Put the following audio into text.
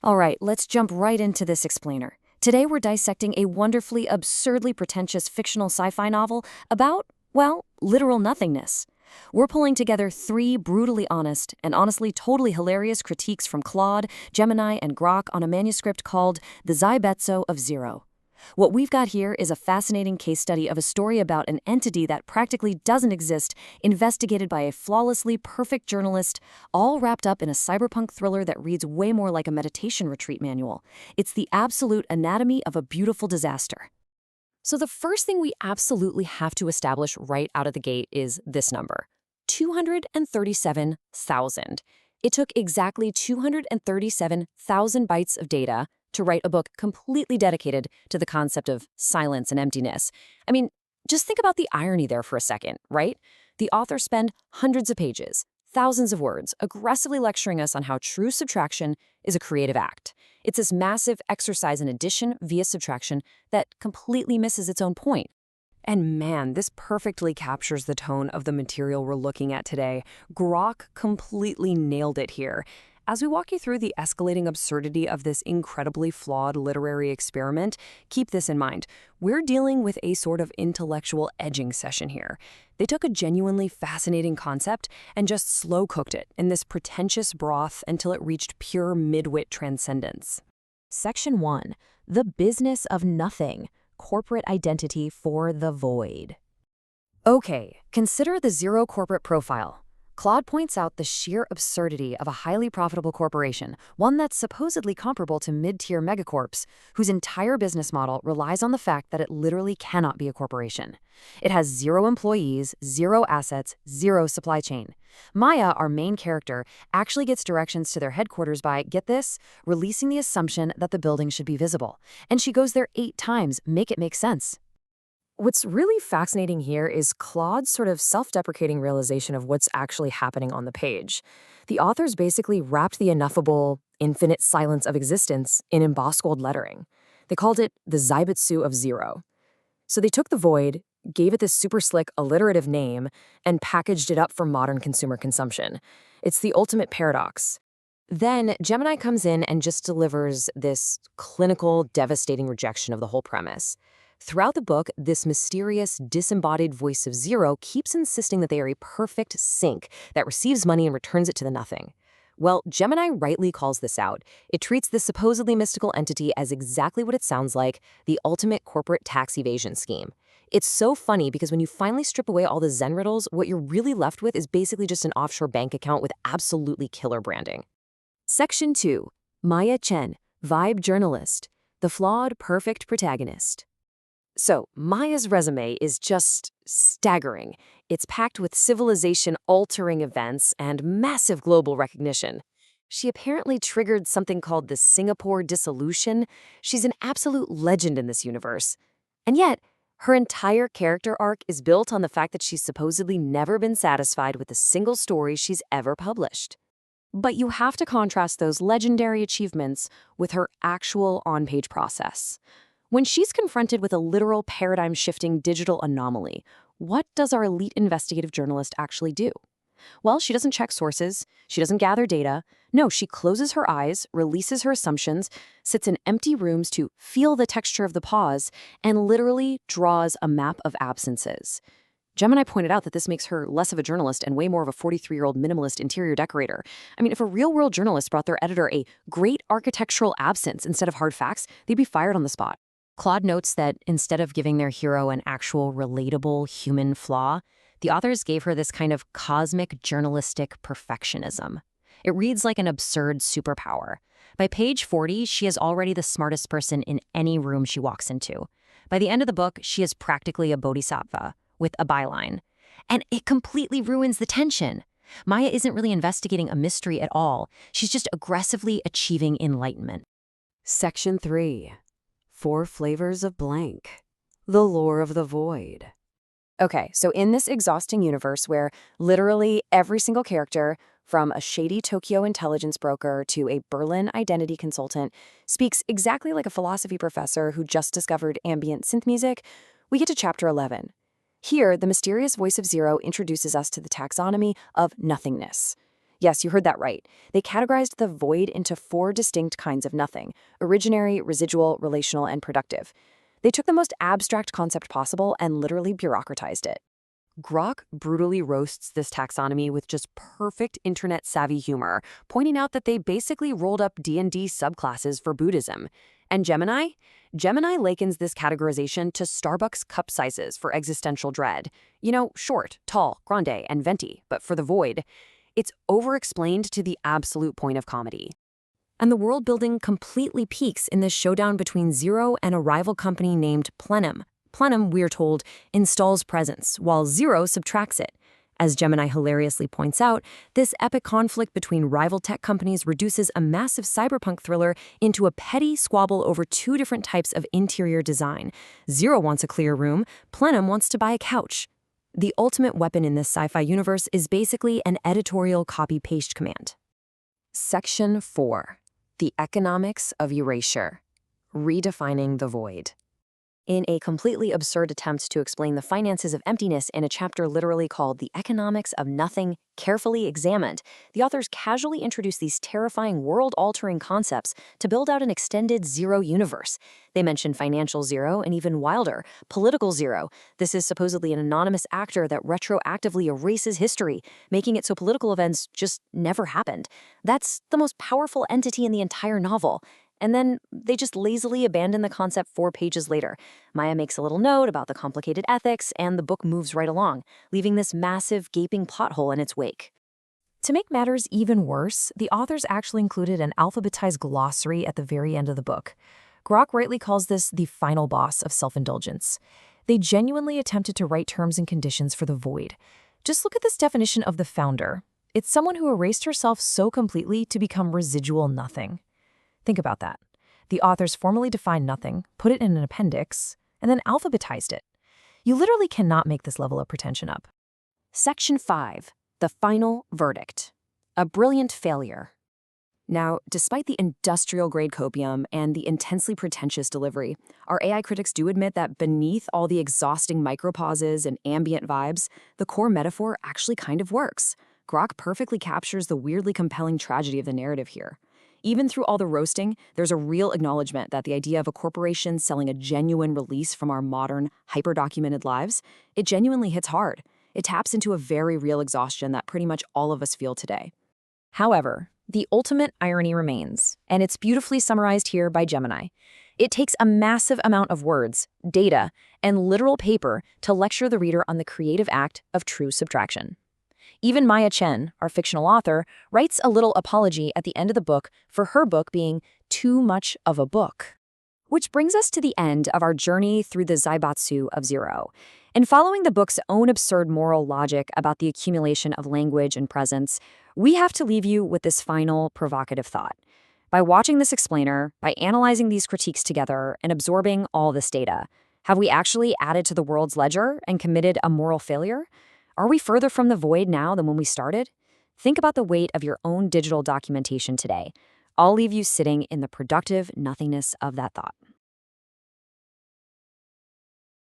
All right, let's jump right into this explainer. Today we're dissecting a wonderfully, absurdly pretentious fictional sci-fi novel about, well, literal nothingness. We're pulling together three brutally honest and honestly totally hilarious critiques from Claude, Gemini, and Grok on a manuscript called The Zaibatsu of Zero. What we've got here is a fascinating case study of a story about an entity that practically doesn't exist, investigated by a flawlessly perfect journalist, all wrapped up in a cyberpunk thriller that reads way more like a meditation retreat manual. It's the absolute anatomy of a beautiful disaster. So the first thing we absolutely have to establish right out of the gate is this number, 237,000. It took exactly 237,000 bytes of data to write a book completely dedicated to the concept of silence and emptiness. I mean, just think about the irony there for a second, right? The authors spend hundreds of pages, thousands of words, aggressively lecturing us on how true subtraction is a creative act. It's this massive exercise in addition via subtraction that completely misses its own point. And man, this perfectly captures the tone of the material we're looking at today. Grok completely nailed it here. As we walk you through the escalating absurdity of this incredibly flawed literary experiment, keep this in mind. We're dealing with a sort of intellectual edging session here. They took a genuinely fascinating concept and just slow-cooked it in this pretentious broth until it reached pure midwit transcendence. Section 1. The Business of Nothing. Corporate Identity for the Void. Okay, consider the Zero corporate profile. Claude points out the sheer absurdity of a highly profitable corporation, one that's supposedly comparable to mid-tier megacorps, whose entire business model relies on the fact that it literally cannot be a corporation. It has 0 employees, 0 assets, 0 supply chain. Maya, our main character, actually gets directions to their headquarters by, get this, releasing the assumption that the building should be visible. And she goes there 8 times, make it make sense. What's really fascinating here is Claude's sort of self-deprecating realization of what's actually happening on the page. The authors basically wrapped the ineffable, infinite silence of existence in embossed gold lettering. They called it the Zaibatsu of Zero. So they took the void, gave it this super slick, alliterative name, and packaged it up for modern consumer consumption. It's the ultimate paradox. Then Gemini comes in and just delivers this clinical, devastating rejection of the whole premise. Throughout the book, this mysterious, disembodied voice of Zero keeps insisting that they are a perfect sink that receives money and returns it to the nothing. Well, Gemini rightly calls this out. It treats this supposedly mystical entity as exactly what it sounds like, the ultimate corporate tax evasion scheme. It's so funny because when you finally strip away all the Zen riddles, what you're really left with is basically just an offshore bank account with absolutely killer branding. Section 2. Maya Chen, Vibe Journalist, the Flawed Perfect Protagonist. So, Maya's resume is just staggering. It's packed with civilization-altering events and massive global recognition. She apparently triggered something called the Singapore Dissolution. She's an absolute legend in this universe. And yet, her entire character arc is built on the fact that she's supposedly never been satisfied with a single story she's ever published. But you have to contrast those legendary achievements with her actual on-page process. When she's confronted with a literal paradigm-shifting digital anomaly, what does our elite investigative journalist actually do? Well, she doesn't check sources, she doesn't gather data. No, she closes her eyes, releases her assumptions, sits in empty rooms to feel the texture of the pause, and literally draws a map of absences. Gemini pointed out that this makes her less of a journalist and way more of a 43-year-old minimalist interior decorator. I mean, if a real-world journalist brought their editor a great architectural absence instead of hard facts, they'd be fired on the spot. Claude notes that instead of giving their hero an actual relatable human flaw, the authors gave her this kind of cosmic journalistic perfectionism. It reads like an absurd superpower. By page 40, she is already the smartest person in any room she walks into. By the end of the book, she is practically a bodhisattva with a byline. And it completely ruins the tension. Maya isn't really investigating a mystery at all. She's just aggressively achieving enlightenment. Section 3. 4 Flavors of Blank. The Lore of the Void. Okay, so in this exhausting universe where literally every single character, from a shady Tokyo intelligence broker to a Berlin identity consultant, speaks exactly like a philosophy professor who just discovered ambient synth music, we get to chapter 11. Here, the mysterious voice of Zero introduces us to the taxonomy of nothingness. Yes, you heard that right. They categorized the void into 4 distinct kinds of nothing: originary, residual, relational, and productive. They took the most abstract concept possible and literally bureaucratized it. Grok brutally roasts this taxonomy with just perfect internet-savvy humor, pointing out that they basically rolled up D&D subclasses for Buddhism. And Gemini? Gemini likens this categorization to Starbucks cup sizes for existential dread. You know, short, tall, grande, and venti, but for the void. It's over-explained to the absolute point of comedy. And the world building completely peaks in this showdown between Zero and a rival company named Plenum. Plenum, we're told, installs presence, while Zero subtracts it. As Gemini hilariously points out, this epic conflict between rival tech companies reduces a massive cyberpunk thriller into a petty squabble over 2 different types of interior design. Zero wants a clear room, Plenum wants to buy a couch. The ultimate weapon in this sci-fi universe is basically an editorial copy-paste command. Section 4. The Economics of Erasure. Redefining the Void. In a completely absurd attempt to explain the finances of emptiness in a chapter literally called The Economics of Nothing Carefully Examined, the authors casually introduce these terrifying world-altering concepts to build out an extended zero universe. They mention financial zero and even wilder, political zero. This is supposedly an anonymous actor that retroactively erases history, making it so political events just never happened. That's the most powerful entity in the entire novel. And then they just lazily abandon the concept 4 pages later. Maya makes a little note about the complicated ethics, and the book moves right along, leaving this massive, gaping plot hole in its wake. To make matters even worse, the authors actually included an alphabetized glossary at the very end of the book. Grok rightly calls this the final boss of self-indulgence. They genuinely attempted to write terms and conditions for the void. Just look at this definition of the founder. It's someone who erased herself so completely to become residual nothing. Think about that. The authors formally defined nothing, put it in an appendix, and then alphabetized it. You literally cannot make this level of pretension up. Section 5. The Final Verdict. A Brilliant Failure. Now, despite the industrial-grade copium and the intensely pretentious delivery, our AI critics do admit that beneath all the exhausting micropauses and ambient vibes, the core metaphor actually kind of works. Grok perfectly captures the weirdly compelling tragedy of the narrative here. Even through all the roasting, there's a real acknowledgement that the idea of a corporation selling a genuine release from our modern, hyper-documented lives, it genuinely hits hard. It taps into a very real exhaustion that pretty much all of us feel today. However, the ultimate irony remains, and it's beautifully summarized here by Gemini. It takes a massive amount of words, data, and literal paper to lecture the reader on the creative act of true subtraction. Even Maya Chen, our fictional author, writes a little apology at the end of the book for her book being too much of a book. Which brings us to the end of our journey through the Zaibatsu of Zero. In following the book's own absurd moral logic about the accumulation of language and presence, we have to leave you with this final provocative thought. By watching this explainer, by analyzing these critiques together, and absorbing all this data, have we actually added to the world's ledger and committed a moral failure? Are we further from the void now than when we started? Think about the weight of your own digital documentation today. I'll leave you sitting in the productive nothingness of that thought.